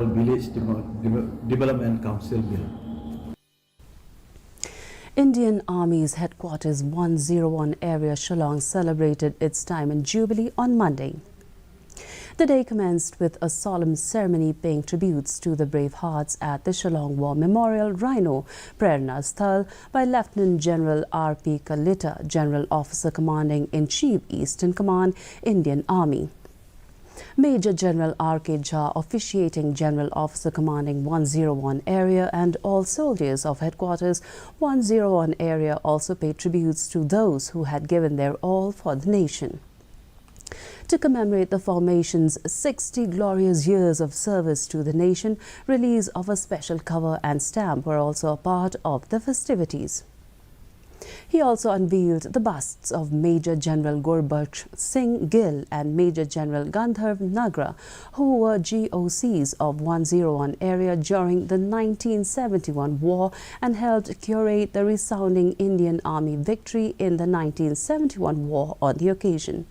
Village Development Council Bill. Indian Army's Headquarters 101 area Shillong celebrated its time in Jubilee on Monday. The day commenced with a solemn ceremony paying tributes to the brave hearts at the Shillong War Memorial Rhino Prerna Sthal by Lieutenant General R.P. Kalita, General Officer Commanding-in-Chief, Eastern Command, Indian Army. Major General R.K. Jha, officiating General Officer Commanding 101 Area, and all soldiers of Headquarters 101 Area also paid tributes to those who had given their all for the nation. To commemorate the formation's 60 glorious years of service to the nation, release of a special cover and stamp were also a part of the festivities. He also unveiled the busts of Major General Gurbaksh Singh Gill and Major General Gandharv Nagra, who were GOCs of 101 area during the 1971 war and helped curate the resounding Indian Army victory in the 1971 war on the occasion.